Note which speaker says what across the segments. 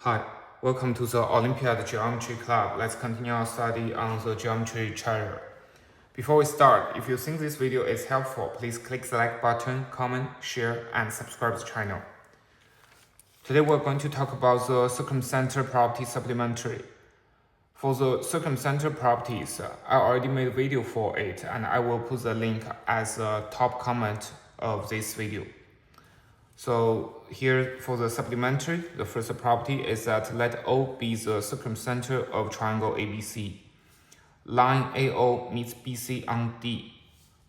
Speaker 1: Hi, welcome to the Olympiad Geometry Club. Let's continue our study on the geometry treasure. Before we start, if you think this video is helpful, please click the like button, comment, share, and subscribe to the channel. Today we're going to talk about the circumcenter property supplementary. For the circumcenter properties, I already made a video for it, and I will put the link as a top comment of this video. So here for the supplementary, the first property is that let O be the circumcenter of triangle ABC. Line AO meets BC on D.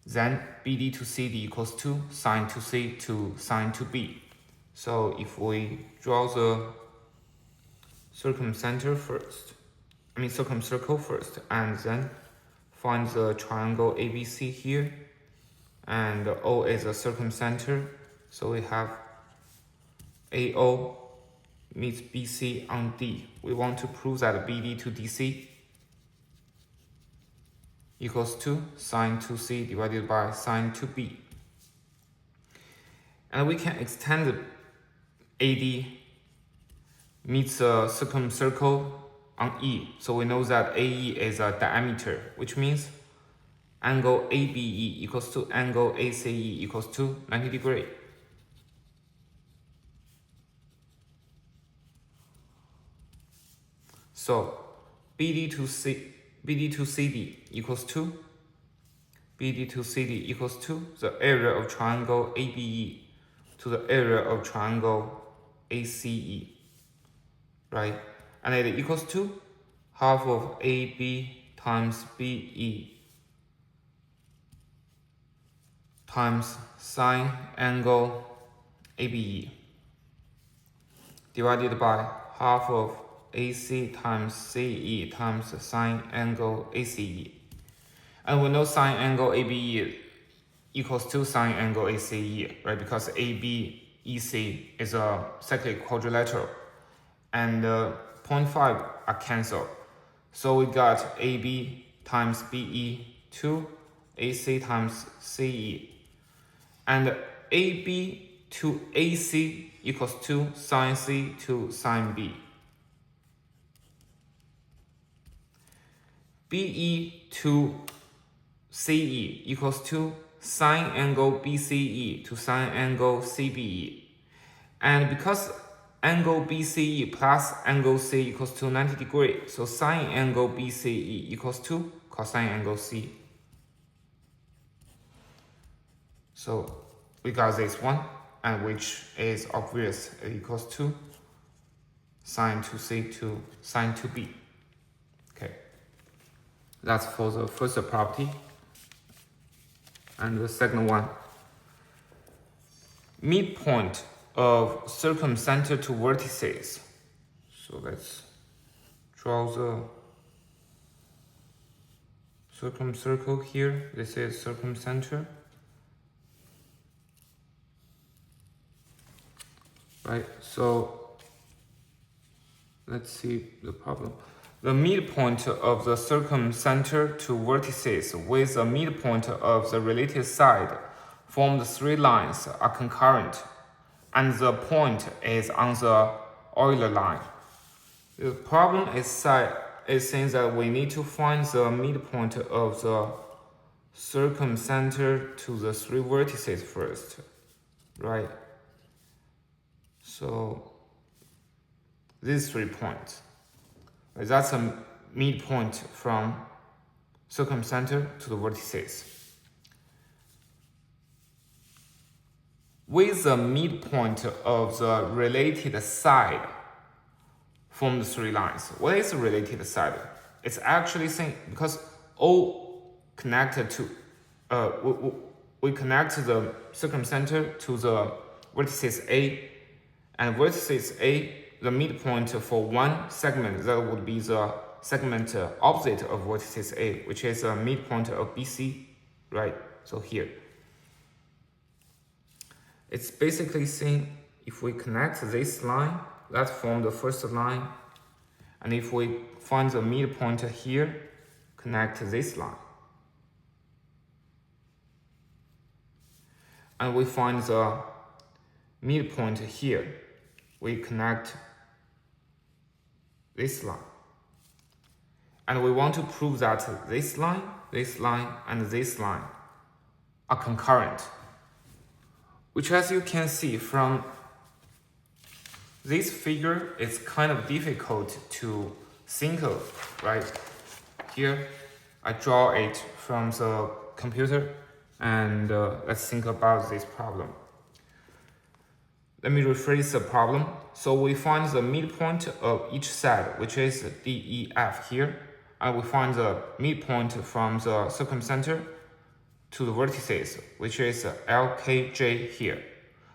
Speaker 1: Then BD to CD equals 2 sine to C to sine to B. So if we draw the circumcenter first, circumcircle first, and then find the triangle ABC here, and O is a circumcenter, so we have AO meets BC on D. We want to prove that BD to DC equals 2 sine to C divided by sine to B. And we can extend AD meets a circumcircle on E. So we know that AE is a diameter, which means angle ABE equals to angle ACE equals to 90 degrees. So BD to CD equals 2. BD to CD equals 2. The area of triangle ABE to the area of triangle ACE, right? And it equals to half of AB times BE times sine angle ABE divided by half of AC times CE times sine angle ACE. And we know sine angle ABE equals to sine angle ACE, right? Because ABEC is a cyclic quadrilateral, and 0.5 are cancelled. So we got AB times BE to AC times CE. And AB to AC equals to sine C to sine B. BE to CE equals to sine angle BCE to sine angle CBE. And because angle BCE plus angle C equals to 90 degrees, so sine angle BCE equals to cosine angle C. So we got this one, and which is obvious, it equals to sine to C to sine to B. Okay. That's for the first property. And the second one, midpoint of circumcenter to vertices. So let's draw the circumcircle here. This is circumcenter. Right, so let's see the problem. The midpoint of the circumcenter to vertices with the midpoint of the related side form the three lines are concurrent, and the point is on the Euler line. The problem is saying that we need to find the midpoint of the circumcenter to the three vertices first, right? So these 3 points. That's a midpoint from circumcenter to the vertices. With the midpoint of the related side from the 3 lines. What is the related side? It's actually saying, because O connected to, we connect the circumcenter to the vertices A, and vertices A, the midpoint for one segment, that would be the segment opposite of vertices A, which is a midpoint of BC, right? So here. It's basically saying if we connect this line, that forms the first line. And if we find the midpoint here, connect this line. And we find the midpoint here, we connect this line. And we want to prove that this line, and this line are concurrent, which, as you can see from this figure, it's kind of difficult to think of, right? Here, I draw it from the computer, and let's think about this problem. Let me rephrase the problem. So we find the midpoint of each side, which is DEF here, and we find the midpoint from the circumcenter to the vertices, which is LKJ here.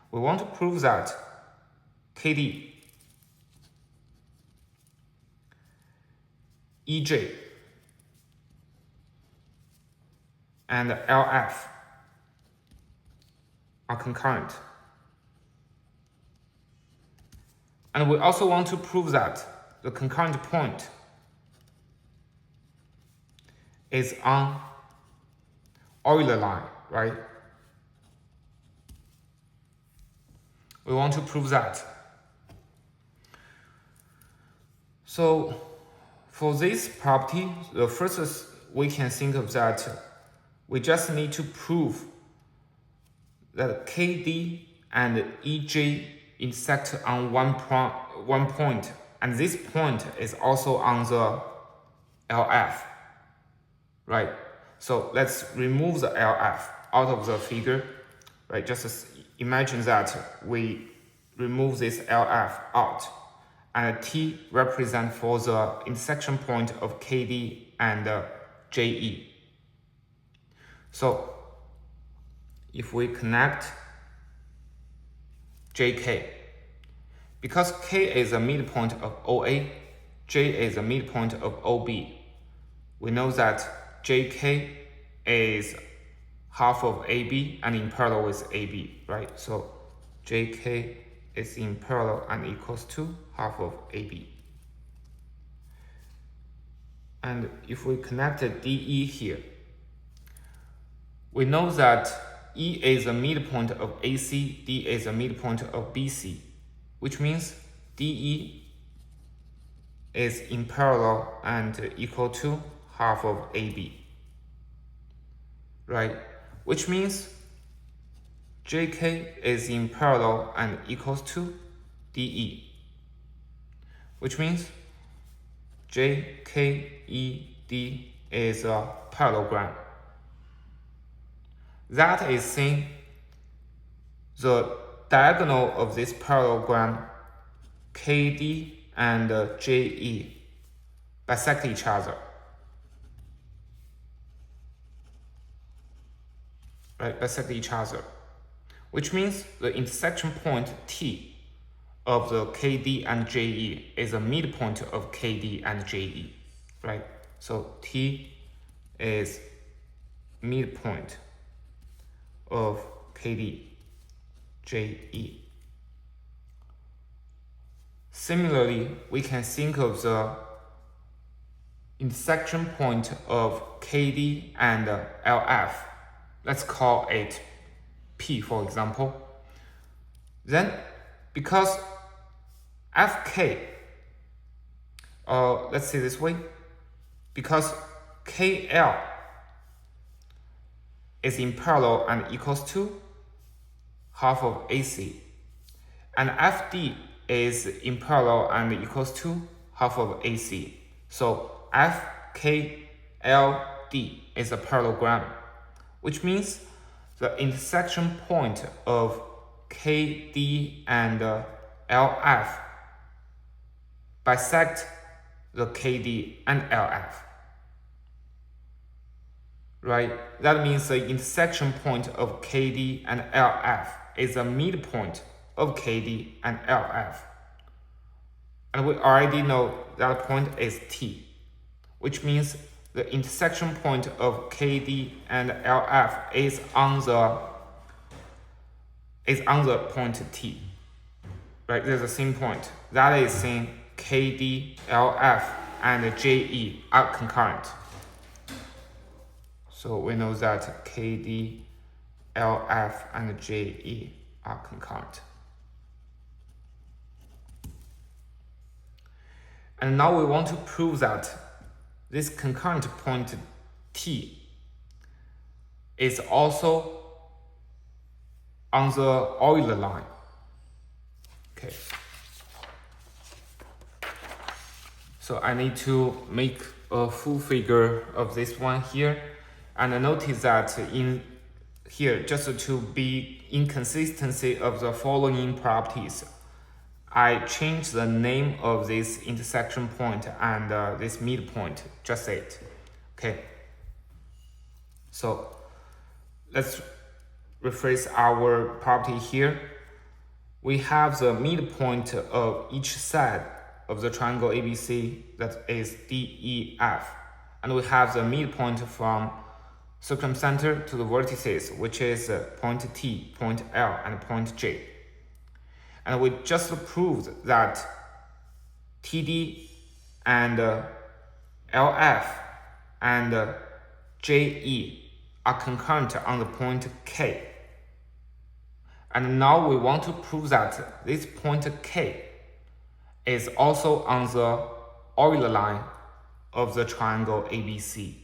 Speaker 1: We want to prove that KD, EJ, and LF are concurrent. And we also want to prove that the concurrent point is on Euler line, right? We want to prove that. So for this property, the first we can think of that we just need to prove that KD and EJ intersect on one point, and this point is also on the LF, right? So let's remove the LF out of the figure, right? Just imagine that we remove this LF out, and T represent for the intersection point of KD and JE. So if we connect JK, because K is a midpoint of OA, J is a midpoint of OB, we know that JK is half of AB and in parallel with AB, right? So JK is in parallel and equals to half of AB. And if we connect DE here, we know that E is a midpoint of AC, D is a midpoint of BC, which means DE is in parallel and equal to half of AB, right? Which means JK is in parallel and equals to DE, which means JKED is a parallelogram. That is saying the diagonal of this parallelogram, KD and JE, bisect each other. Right, bisect each other, which means the intersection point T of the KD and JE is a midpoint of KD and JE, right? So T is midpoint of KD, JE. Similarly, we can think of the intersection point of KD and LF. Let's call it P, for example. Then, because FK, let's say this way, because KL is in parallel and equals to half of AC, and FD is in parallel and equals to half of AC. So FKLD is a parallelogram, which means the intersection point of KD and LF bisect the KD and LF. Right? That means the intersection point of KD and LF is the midpoint of KD and LF. And we already know that point is T, which means the intersection point of KD and LF is on the point T. Right? There's the same point. That is saying KD, LF, and JE are concurrent. So we know that KD, LF, and JE are concurrent. And now we want to prove that this concurrent point T is also on the Euler line. Okay. So I need to make a full figure of this one here. And I notice that in here, just to be inconsistency of the following properties, I change the name of this intersection point and this midpoint, just it. Okay. So let's rephrase our property here. We have the midpoint of each side of the triangle ABC, that is DEF, and we have the midpoint from circumcenter to the vertices, which is point T, point L, and point J. And we just proved that TD and LF and JE are concurrent on the point K. And now we want to prove that this point K is also on the Euler line of the triangle ABC.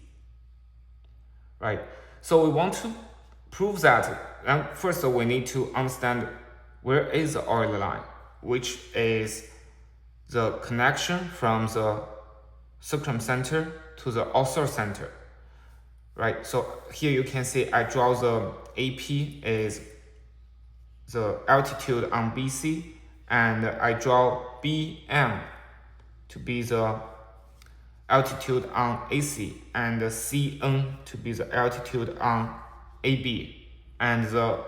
Speaker 1: Right? So we want to prove that, and first we need to understand where is the Euler line, which is the connection from the circumcenter to the orthocenter. Right? So here you can see I draw the AP is the altitude on BC, and I draw BM to be the altitude on AC, and CN to be the altitude on AB, and the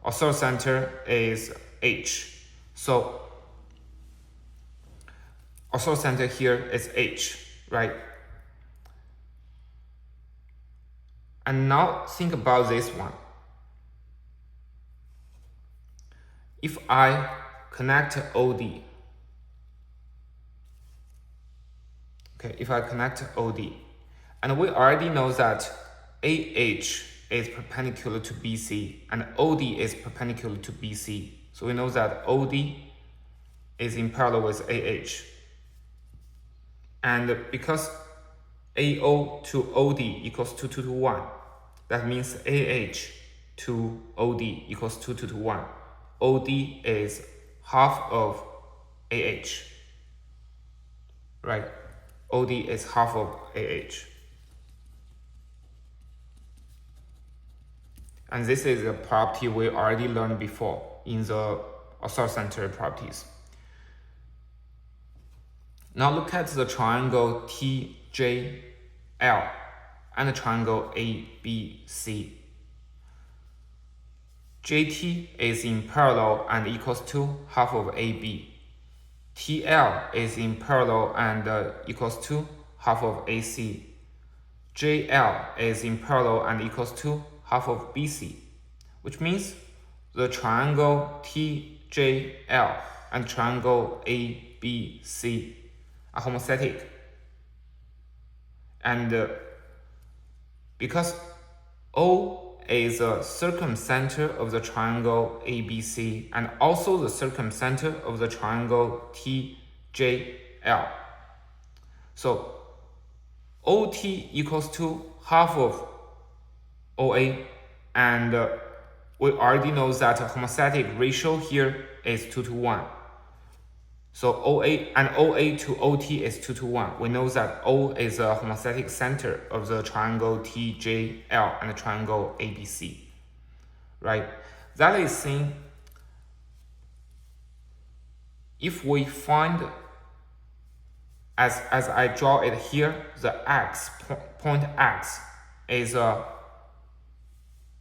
Speaker 1: orthocenter is H. So orthocenter here is H, right? And now think about this one. If I connect OD, okay, if I connect OD, and we already know that AH is perpendicular to BC and OD is perpendicular to BC. So we know that OD is in parallel with AH. And because AO to OD equals 2, 2 to 1, that means AH to OD equals 2, 2 to 1. OD is half of AH, right? OD is half of AH. And this is a property we already learned before in the orthocenter properties. Now look at the triangle TJL and the triangle ABC. JT is in parallel and equals to half of AB. TL is in parallel and equals to half of AC. JL is in parallel and equals to half of BC, which means the triangle TJL and triangle ABC are homothetic. And because O is a circumcenter of the triangle ABC and also the circumcenter of the triangle TJL. So OT equals to half of OA, and we already know that homothetic ratio here is 2 to 1. So OA and OA to OT is 2 to 1. We know that O is a homothetic center of the triangle TJL and the triangle ABC, right? That is saying, if we find, as I draw it here, the X, point X is a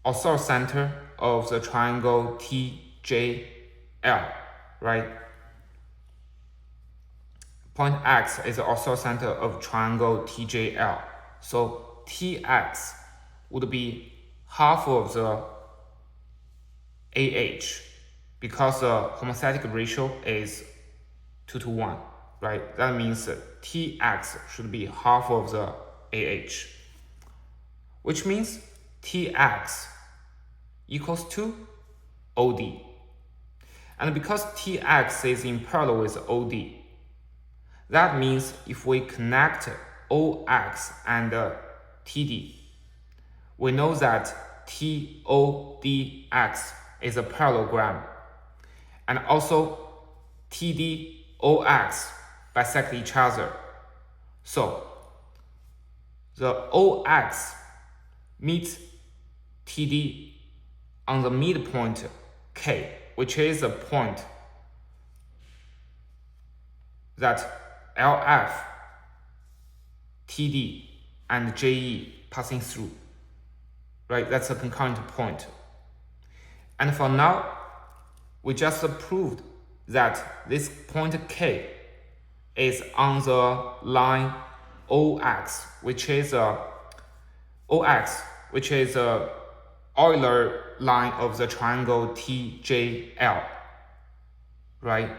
Speaker 1: orthocenter of the triangle TJL, right? Point X is the orthocenter of triangle TJL. So TX would be half of the AH because the homothetic ratio is 2 to 1, right? That means TX should be half of the AH, which means TX equals to OD. And because TX is in parallel with OD, That means if we connect OX and TD, we know that TODX is a parallelogram, and also TDOX bisect each other. So the OX meets TD on the midpoint K, which is a point that LF, TD, and JE passing through. Right, that's a concurrent point. And for now, we just proved that this point K is on the line OX, which is a Euler line of the triangle TJL, right?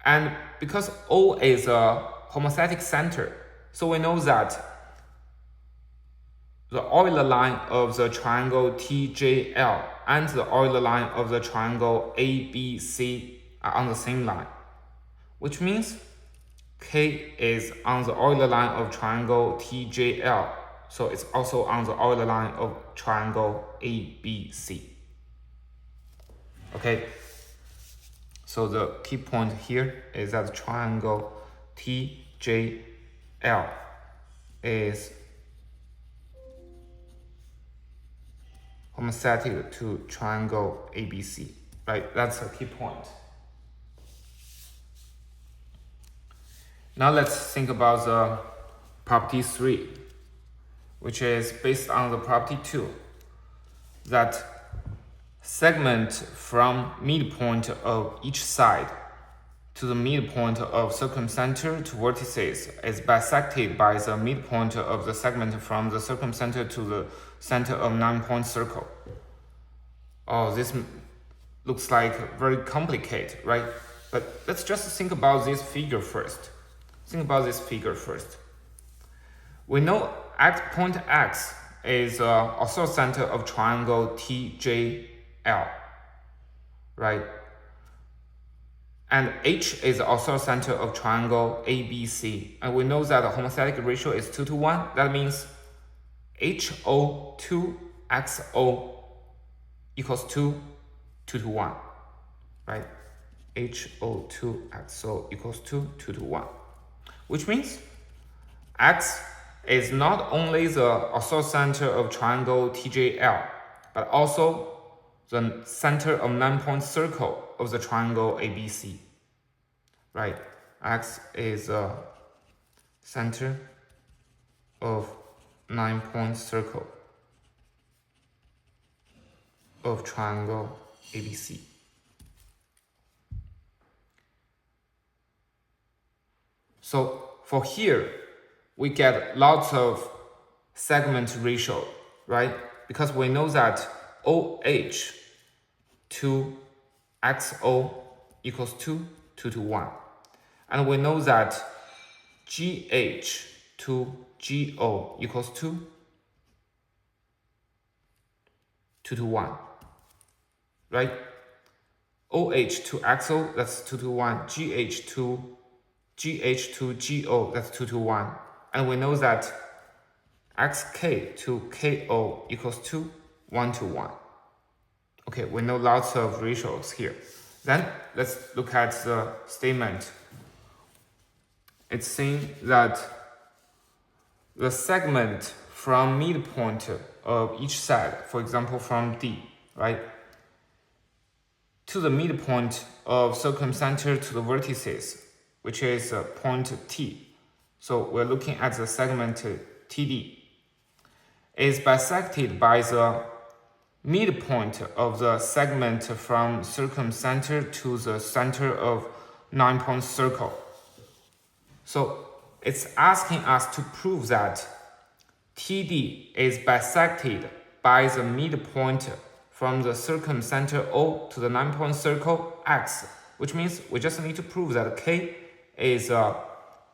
Speaker 1: And because O is a homothetic center, so we know that the Euler line of the triangle TJL and the Euler line of the triangle ABC are on the same line, which means K is on the Euler line of triangle TJL, so it's also on the Euler line of triangle ABC. Okay, so the key point here is that triangle TJL is homothetic to triangle ABC, right? That's a key point. Now let's think about the property 3, which is based on the property 2, that segment from midpoint of each side to the midpoint of circumcenter to vertices is bisected by the midpoint of the segment from the circumcenter to the center of 9-point circle. Oh, this looks like very complicated, right? But let's just think about this figure first. We know point X is also center of triangle TJL, right? And H is also center of triangle ABC. And we know that the homothetic ratio is 2:1. That means HO2XO equals 2:1, right? HO2XO equals 2:1, which means X is not only the orthocenter of triangle TJL, but also the center of 9-point circle of the triangle ABC, right? X is a center of 9-point circle of triangle ABC. So for here, we get lots of segment ratio, right? Because we know that OH to XO equals 2:1. And we know that GH to GO equals 2:1, right? OH to XO, that's 2:1. GH to GO, that's 2:1. And we know that XK to KO equals 1:1. Okay, we know lots of ratios here. Then let's look at the statement. It's saying that the segment from midpoint of each side, for example from D, right, to the midpoint of circumcenter to the vertices, which is point T. So we're looking at the segment TD, is bisected by the midpoint of the segment from circumcenter to the center of 9-point circle. So it's asking us to prove that TD is bisected by the midpoint from the circumcenter O to the 9-point circle X, which means we just need to prove that K is a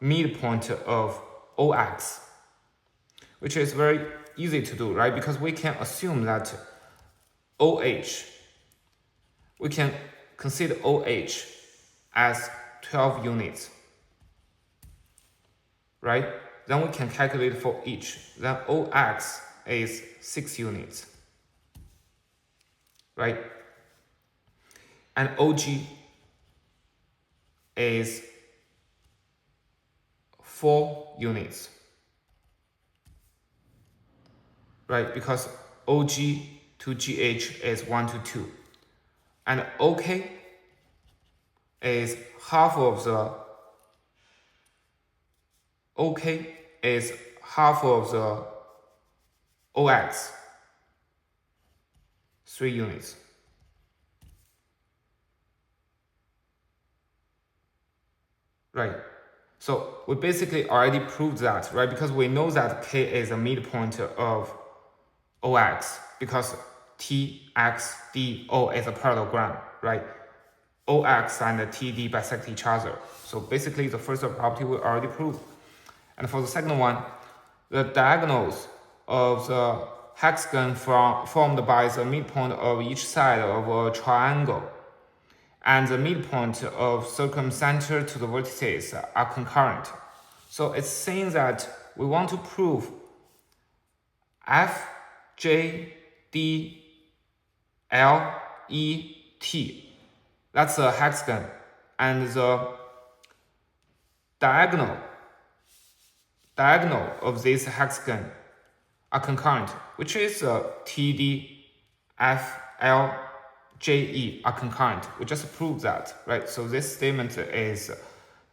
Speaker 1: midpoint of OX, which is very easy to do, right? Because we can assume that we can consider OH as 12 units, right? Then we can calculate for each. Then OX is 6 units, right? And OG is 4 units, right? Because OG to GH is 1 to 2. And OK is half of the OX, 3 units. Right. So we basically already proved that, right? Because we know that K is a midpoint of OX because TXDO is a parallelogram, right? OX and TD bisect each other. So basically the first property we already proved. And for the second one, the diagonals of the hexagon formed by the midpoint of each side of a triangle and the midpoint of circumcenter to the vertices are concurrent. So it's saying that we want to prove F, J, D, L, E, T. That's a hexagon. And the diagonal of this hexagon are concurrent, which is T, D, F, L, J, E are concurrent. We just proved that, right? So this statement is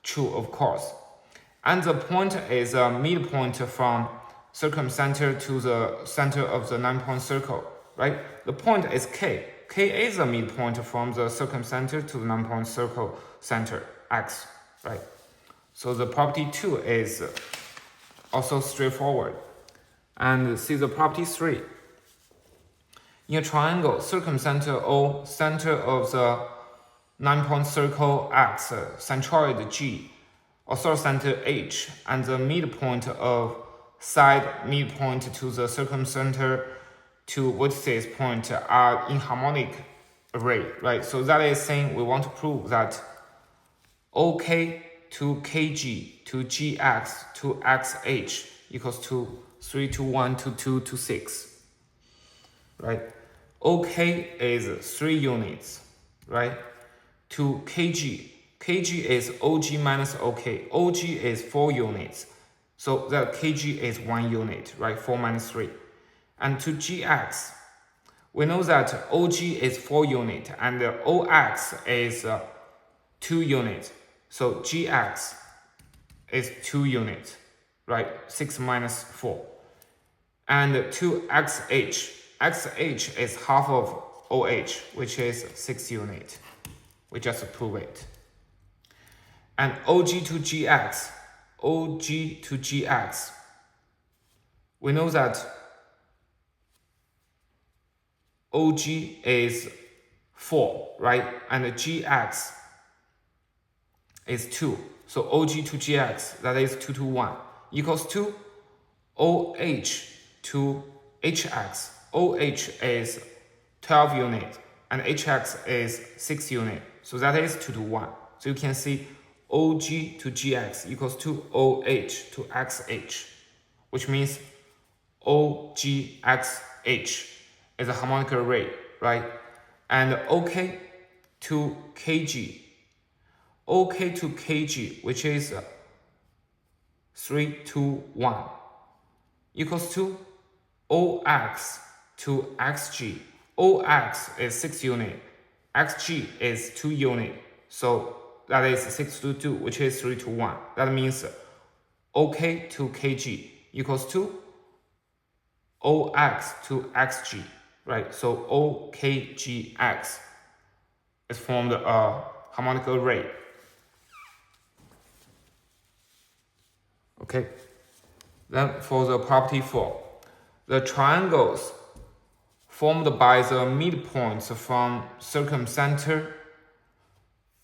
Speaker 1: true, of course. And the point is a midpoint from circumcenter to the center of the 9-point circle, right? The point is K. K is a midpoint from the circumcenter to the 9-point circle center, X, right? So the property 2 is also straightforward. And see the property 3. In a triangle, circumcenter O, center of the 9-point circle X, centroid G, orthocenter H, and the midpoint of side midpoint to the circumcenter to vertices point are in harmonic array, right? So that is saying we want to prove that OK to KG to GX to XH equals to 3 to 1 to 2 to 6, right? OK is 3 units, right? To KG, KG is OG minus OK. OG is 4 units. So the KG is 1 unit, right? 4 minus 3. And to GX, we know that OG is 4 units and OX is 2 units. So GX is 2 units, right? 6 minus 4. And to XH, XH is half of OH, which is 6 units. We just prove it. And OG to GX, we know that OG is 4, right? And GX is 2. So OG to GX, that is 2 to 1, equals to OH to HX. OH is 12 units and HX is 6 units. So that is 2 to 1. So you can see OG to GX equals to OH to XH, which means OGXH is a harmonic array, right? And OK to KG, which is 3 to 1, equals to OX to XG. OX is 6 units, XG is 2 units. So that is 6 to 2, which is 3 to 1. That means OK to KG equals to OX to XG, right? So OKGX is formed a harmonic array. Okay. Then for the property 4, the triangles formed by the midpoints from circumcenter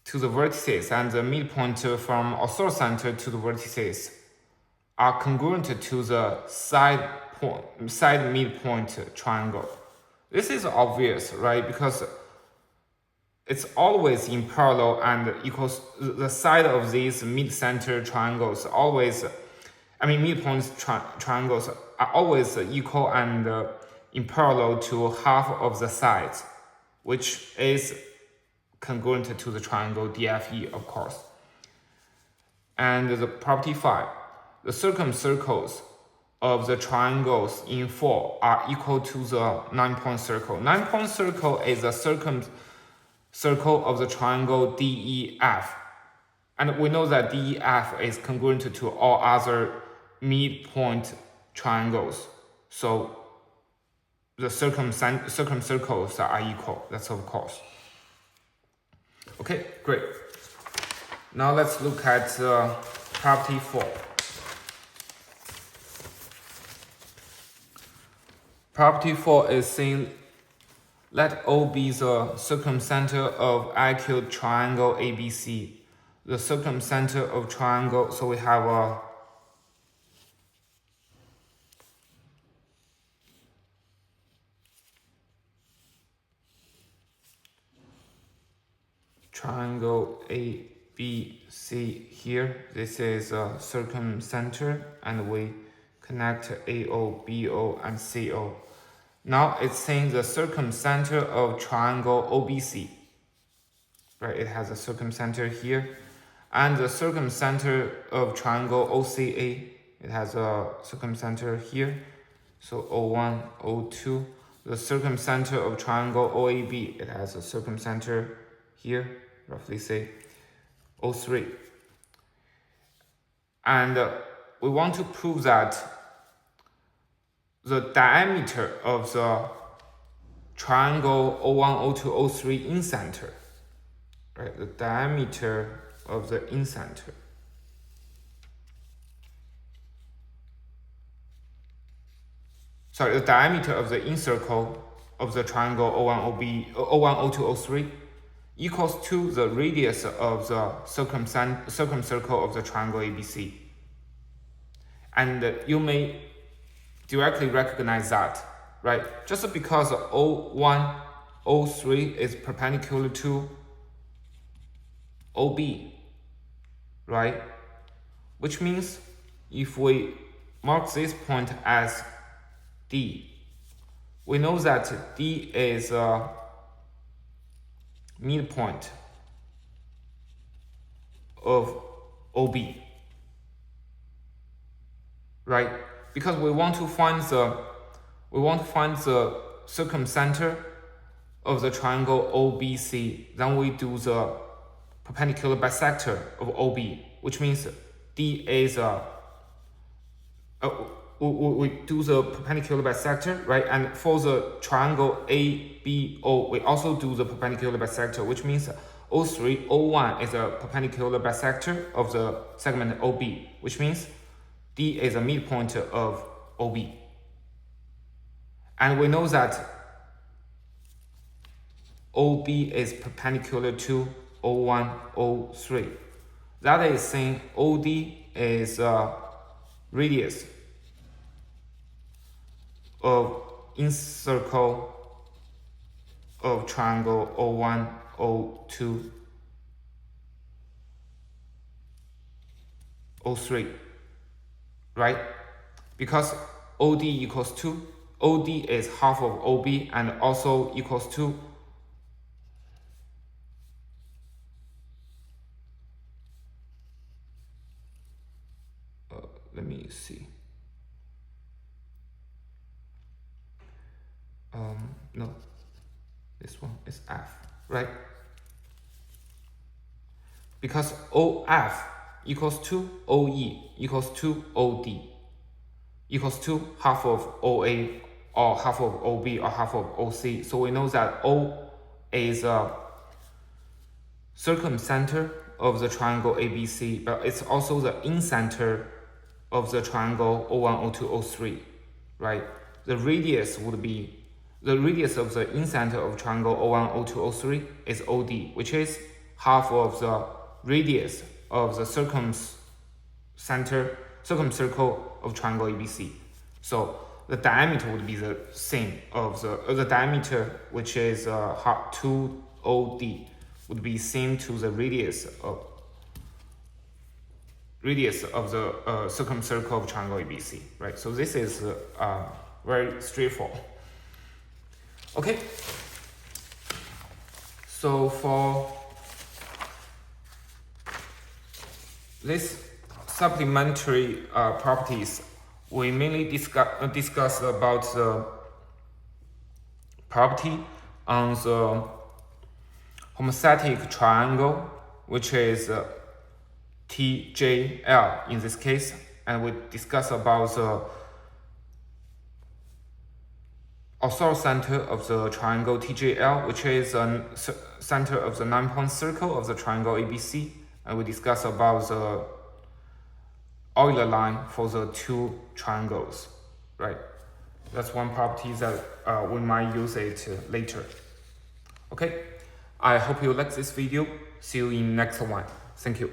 Speaker 1: to the vertices and the midpoint from orthocenter to the vertices are congruent to the side midpoint triangle. This is obvious, right? Because it's always in parallel and equals the side of these mid-center triangles always midpoint triangles are always equal and in parallel to half of the sides, which is congruent to the triangle DFE, of course. And the property 5, the circumcircles of the triangles in 4 are equal to the 9-point circle. 9-point circle is a circumcircle of the triangle DEF. And we know that DEF is congruent to all other midpoint triangles. So the circumcircles are equal, that's of course. Okay, great. Now let's look at property 4. Property 4 is saying, let O be the circumcenter of acute triangle ABC. The circumcenter of triangle, so we have a triangle ABC here. This is a circumcenter, and we connect AO, BO, and CO. Now it's saying the circumcenter of triangle OBC. Right, it has a circumcenter here. And the circumcenter of triangle OCA, it has a circumcenter here. So O1, O2. The circumcenter of triangle OAB, it has a circumcenter here, roughly say O3. And we want to prove that the diameter of the triangle O1, O2, O3 in center, right? The diameter of the in center. Sorry, the diameter of the in circle of the triangle O1, O2, O3 equals to the radius of the circumcircle of the triangle ABC. And you may directly recognize that, right? Just because O1, O3 is perpendicular to OB, right? Which means if we mark this point as D, we know that D is a midpoint of OB, right? Because we want to find the circumcenter of the triangle OBC, then we do the perpendicular bisector of OB, which means D is we do the perpendicular bisector, right? And for the triangle ABO, we also do the perpendicular bisector, which means O3, O1 is a perpendicular bisector of the segment OB, which means D is a midpoint of OB. And we know that OB is perpendicular to O1, O3. That is saying OD is radius of in circle of triangle O1, O2, O3, right? Because OD equals 2, OD is half of OB and also equals to let me see. No, this one is F, right? Because OF equals to OE equals to OD equals to half of OA or half of OB or half of OC. So we know that O is a circumcenter of the triangle ABC, but it's also the incenter of the triangle O1, O2, O3, right? The radius would be, the radius of the incenter of triangle O1, O2, O3 is OD, which is half of the radius of the circumcircle of triangle ABC. So the diameter would be the same of the diameter, which is 2OD, would be same to the radius of radius of the circumcircle of triangle ABC, right? So this is very straightforward. Okay. So for this supplementary properties, we mainly discuss about the property on the homostatic triangle, which is TJL in this case, and we discuss about the orthocenter of the triangle TJL, which is a center of the 9-point circle of the triangle ABC, and we discuss about the Euler line for the two triangles, right? That's one property that we might use it later. Okay, I hope you like this video. See you in next one. Thank you.